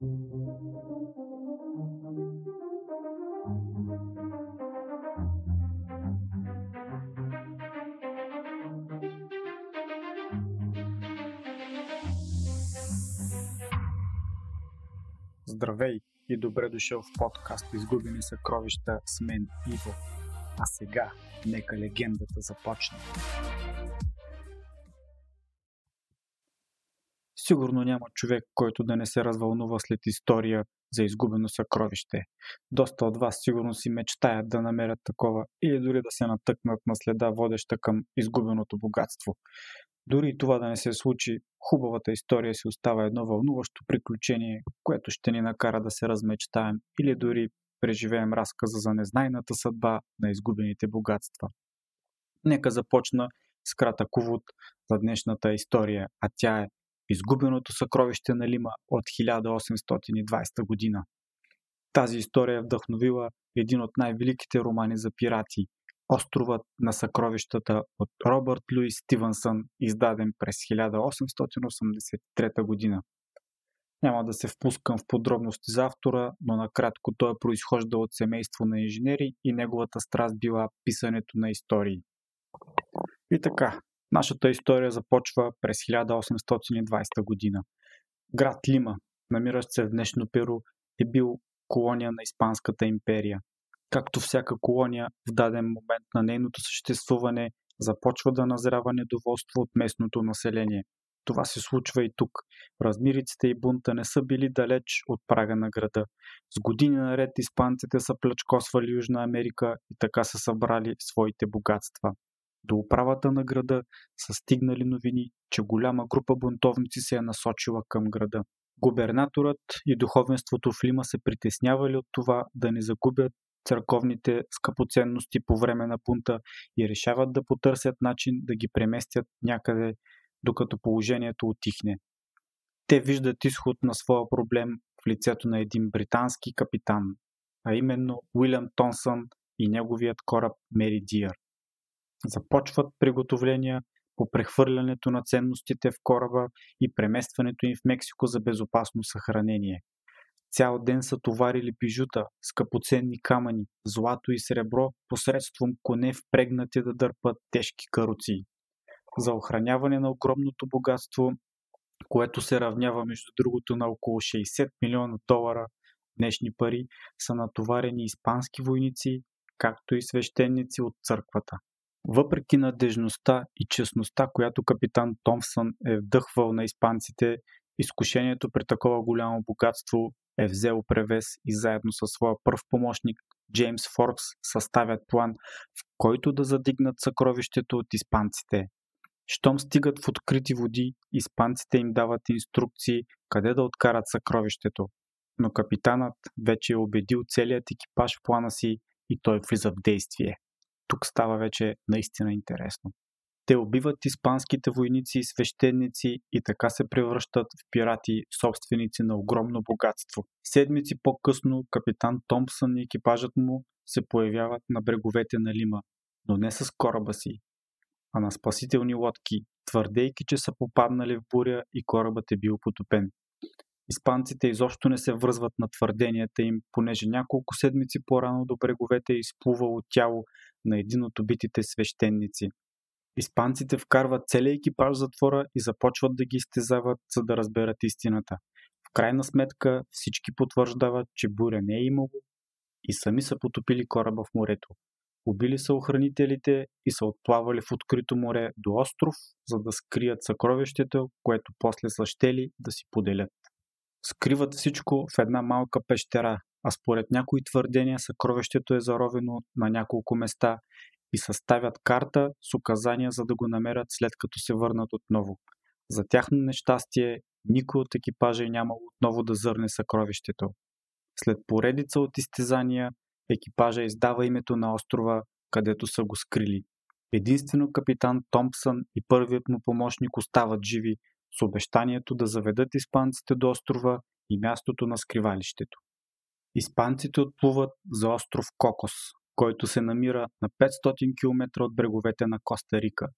Здравей и добре дошъл в подкаст Изгубени съкровища с мен Иво. А сега, нека легендата започне. Сигурно няма човек, който да не се развълнува след история за изгубено съкровище. Доста от вас сигурно си мечтаят да намерят такова или дори да се натъкнат на следа, водеща към изгубеното богатство. Дори и това да не се случи, хубавата история си остава едно вълнуващо приключение, което ще ни накара да се размечтаем или дори преживеем разказа за незнайната съдба на изгубените богатства. Нека започна с кратък увод за днешната история, а тя е Изгубеното съкровище на Лима от 1820 година. Тази история е вдъхновила един от най-великите романи за пирати – Островът на съкровищата от Робърт Луис Стивенсън, издаден през 1883 година. Няма да се впускам в подробности за автора, но накратко той е произхождал от семейство на инженери и неговата страст била писането на истории. И така, нашата история започва през 1820 година. Град Лима, намиращ се в днешно Перу, е бил колония на Испанската империя. Както всяка колония, в даден момент на нейното съществуване започва да назрява недоволство от местното население. Това се случва и тук. Размириците и бунта не са били далеч от прага на града. С години наред испанците са плячкосвали Южна Америка и така са събрали своите богатства. До управата на града са стигнали новини, че голяма група бунтовници се е насочила към града. Губернаторът и духовенството в Лима се притеснявали от това да не загубят църковните скъпоценности по време на бунта и решават да потърсят начин да ги преместят някъде, докато положението утихне. Те виждат изход на своя проблем в лицето на един британски капитан, а именно Уилям Томсън и неговият кораб Мери Диър. Започват приготовления по прехвърлянето на ценностите в кораба и преместването им в Мексико за безопасно съхранение. Цял ден са товарили бижута, скъпоценни камъни, злато и сребро посредством коне впрегнати да дърпат тежки каруци. За охраняване на огромното богатство, което се равнява между другото на около 60 милиона долара днешни пари, са натоварени испански войници, както и свещеници от църквата. Въпреки надежността и честността, която капитан Томпсън е вдъхвал на испанците, изкушението при такова голямо богатство е взело превес и заедно със своя пръв помощник Джеймс Форбс съставят план, в който да задигнат съкровището от испанците. Щом стигат в открити води, испанците им дават инструкции къде да откарат съкровището, но капитанът вече е убедил целият екипаж в плана си и той влиза в действие. Тук става вече наистина интересно. Те убиват испанските войници и свещеници и така се превръщат в пирати, собственици на огромно богатство. Седмици по-късно капитан Томпсън и екипажът му се появяват на бреговете на Лима, но не с кораба си, а на спасителни лодки, твърдейки, че са попаднали в буря и корабът е бил потопен. Испанците изобщо не се връзват на твърденията им, понеже няколко седмици по-рано до бреговете е изплувало тяло на един от убитите свещеници. Испанците вкарват целия екипаж в затвора и започват да ги изтезават, за да разберат истината. В крайна сметка всички потвърждават, че буря не е имало и сами са потопили кораба в морето. Убили са охранителите и са отплавали в открито море до остров, за да скрият съкровището, което после са щели да си поделят. Скриват всичко в една малка пещера, а според някои твърдения съкровището е заровено на няколко места и съставят карта с указания, за да го намерят след като се върнат отново. За тяхно нещастие, никой от екипажа нямало отново да зърне съкровището. След поредица от изтезания, екипажа издава името на острова, където са го скрили. Единствено капитан Томпсън и първият му помощник остават живи, с обещанието да заведат испанците до острова и мястото на скривалището. Испанците отплуват за остров Кокос, който се намира на 500 км от бреговете на Коста Рика.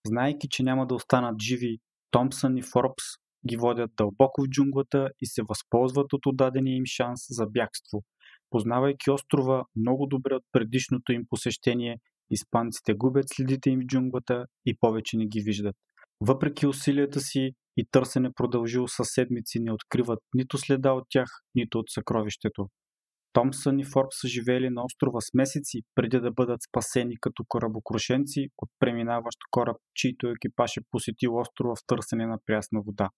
Знаейки, че няма да останат живи, Томпсън и Форбс ги водят дълбоко в джунглата и се възползват от отдадения им шанс за бягство. Познавайки острова много добре от предишното им посещение, испанците губят следите им в джунглата и повече не ги виждат. Въпреки усилията си и търсене продължило със седмици, не откриват нито следа от тях, нито от съкровището. Томпсън и Форбс са живеели на острова с месеци, преди да бъдат спасени като корабокрушенци от преминаващ кораб, чийто екипаж е посетил острова в търсене на прясна вода.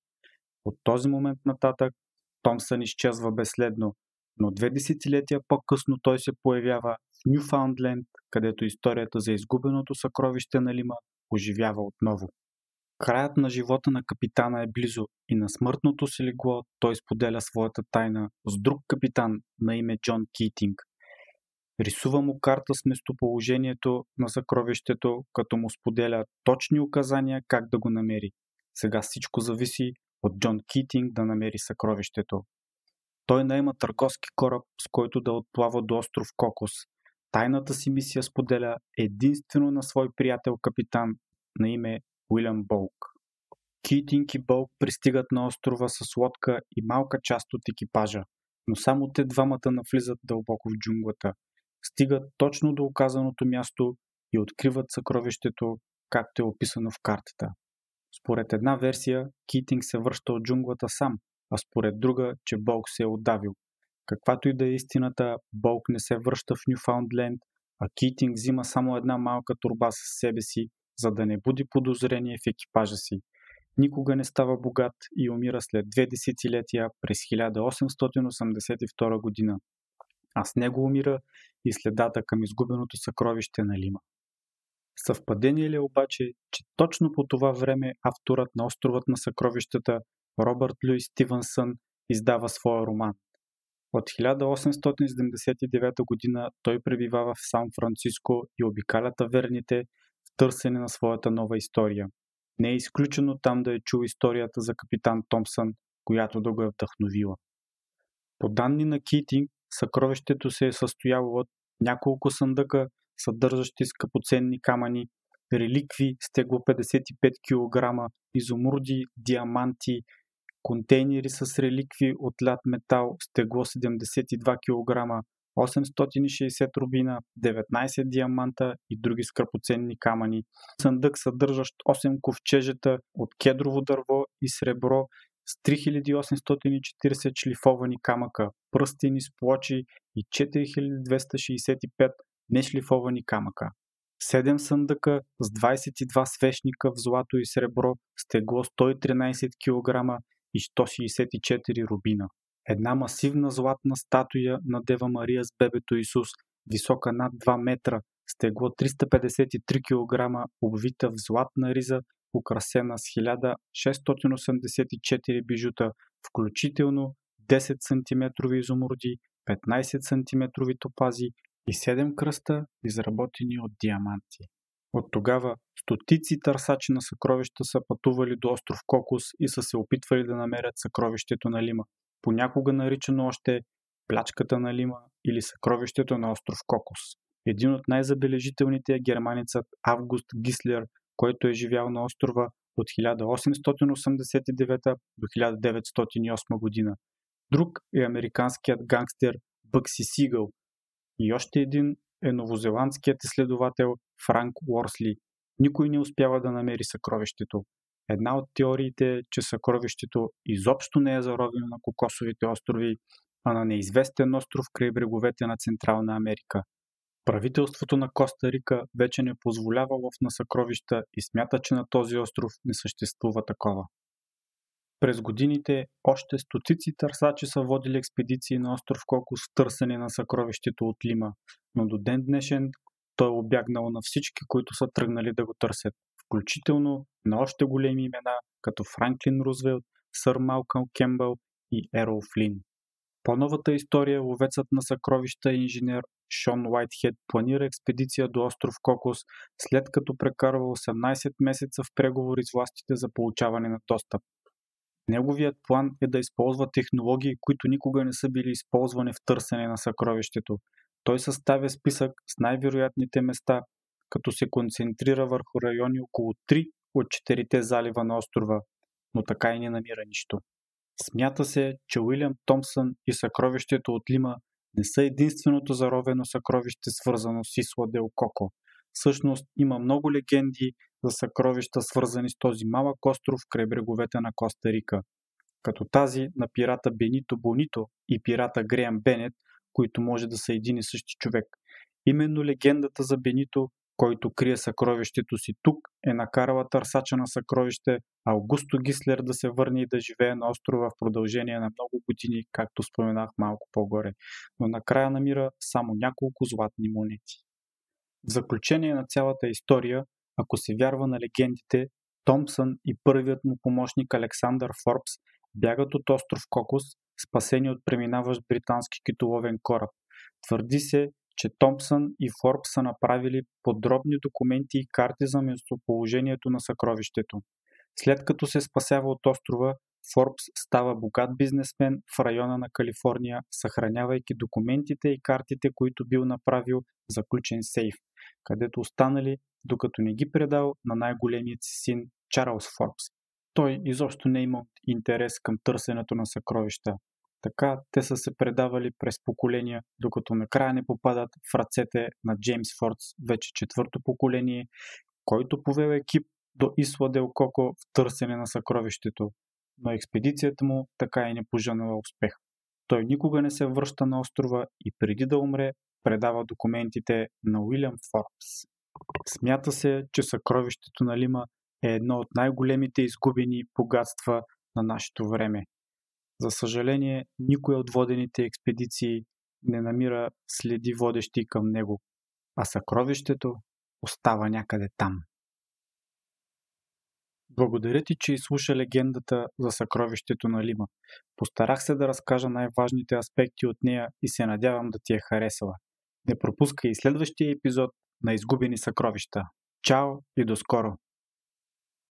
От този момент нататък Томпсън изчезва безследно, но 2 десетилетия по-късно той се появява в Нюфаундленд, където историята за изгубеното съкровище на Лима оживява отново. Краят на живота на капитана е близо и на смъртното си легло той споделя своята тайна с друг капитан на име Джон Китинг. Рисува му карта с местоположението на съкровището, като му споделя точни указания как да го намери. Сега всичко зависи от Джон Китинг да намери съкровището. Той наема търговски кораб, с който да отплава до остров Кокос. Тайната си мисия споделя единствено на свой приятел капитан на име Уилям Болк. Китинг и Болк пристигат на острова с лодка и малка част от екипажа, но само те двамата навлизат дълбоко в джунглата. Стигат точно до указаното място и откриват съкровището, както е описано в картата. Според една версия, Китинг се връща от джунглата сам, а според друга, че Болк се е отдавил. Каквато и да е истината, Болк не се връща в Нюфаундленд, а Китинг взима само една малка торба със себе си, за да не буди подозрение в екипажа си. Никога не става богат и умира след 2 десетилетия през 1882 година. А с него умира и следата към изгубеното съкровище на Лима. Съвпадение ли обаче, че точно по това време авторът на Островът на съкровищата Робърт Луис Стивенсън издава своя роман. От 1879 година той пребивава в Сан-Франциско и обикаля таверните в търсене на своята нова история. Не е изключено там да е чул историята за капитан Томпсън, която да го е вдъхновила. По данни на Китинг, съкровището се е състояло от няколко съндъка, съдържащи скъпоценни камъни, реликви с тегло 55 кг, изумруди, диаманти, контейнери с реликви от лят метал с тегло 72 кг, 860 рубина, 19 диаманта и други скъпоценни камъни. Съндък, съдържащ 8 ковчежета от кедрово дърво и сребро с 3840 шлифовани камъка, пръстени с плочи и 4265 нешлифовани камъка. 7 съндъка с 22 свещника в злато и сребро с тегло 113 кг и 164 рубина. Една масивна златна статуя на Дева Мария с бебето Исус, висока над 2 метра, с тегло 353 кг, обвита в златна риза, украсена с 1684 бижута, включително 10 см изумруди, 15 см топази и 7 кръста, изработени от диаманти. От тогава стотици търсачи на съкровища са пътували до остров Кокос и са се опитвали да намерят съкровището на Лима, понякога наричано още плячката на Лима или съкровището на остров Кокос. Един от най-забележителните е германецът Август Гислер, който е живял на острова от 1889 до 1908 година. Друг е американският гангстер Бъкси Сигъл и още един е новозеландският изследовател Франк Уорсли. Никой не успява да намери съкровището. Една от теориите е, че съкровището изобщо не е заровено на Кокосовите острови, а на неизвестен остров край бреговете на Централна Америка. Правителството на Коста Рика вече не позволява лов на съкровища и смята, че на този остров не съществува такова. През годините още стотици търсачи са водили експедиции на остров Кокос в търсене на съкровището от Лима, но до ден днешен той е обягнал на всички, които са тръгнали да го търсят, включително на още големи имена, като Франклин Рузвелт, сър Малкъм Кембъл и Ерол Флин. По-новата история, ловецът на съкровища и инженер Шон Уайтхед планира експедиция до остров Кокос, след като прекарва 18 месеца в преговори с властите за получаване на достъп. Неговият план е да използва технологии, които никога не са били използвани в търсене на съкровището. Той съставя списък с най-вероятните места, като се концентрира върху райони около 3 от 4 залива на острова. но така и не намира нищо. Смята се, че Уилям Томпсън и съкровището от Лима не са единственото заровено съкровище, свързано с Исла Дел Коко. Всъщност има много легенди за съкровища, свързани с този малък остров край бреговете на Коста Рика, като тази на пирата Бенито Бонито и пирата Греъм Бенет, които може да са един и същи човек. Именно легендата за Бенито, който крие съкровището си тук, е накарала търсача на съкровище Аугусто Гислер да се върне и да живее на острова в продължение на много години, както споменах малко по-горе, но накрая намира само няколко златни монети. В заключение на цялата история, ако се вярва на легендите, Томпсън и първият му помощник Александър Форбс бягат от остров Кокос, спасени от преминаващ британски китоловен кораб. Твърди се, че Томпсън и Форбс са направили подробни документи и карти за местоположението на съкровището. След като се спасява от острова, Форбс става богат бизнесмен в района на Калифорния, съхранявайки документите и картите, които бил направил в заключен сейф, където останали, докато не ги предал на най-големият си син Чарлз Форбс. Той изобщо не е имал интерес към търсенето на съкровища. Така те са се предавали през поколения, докато накрая не попадат в ръцете на Джеймс Форбс, вече четвърто поколение, който повел екип до Исла Дел Коко в търсене на съкровището, но експедицията му така и не пожънала успех. Той никога не се връща на острова и преди да умре, предава документите на Уилям Форбс. Смята се, че съкровището на Лима е едно от най-големите изгубени богатства на нашето време. За съжаление, никой от водените експедиции не намира следи водещи към него, а съкровището остава някъде там. Благодаря ти, че изслуша легендата за съкровището на Лима. Постарах се да разкажа най-важните аспекти от нея и се надявам да ти е харесала. Не пропускай и следващия епизод на Изгубени съкровища. Чао и до скоро!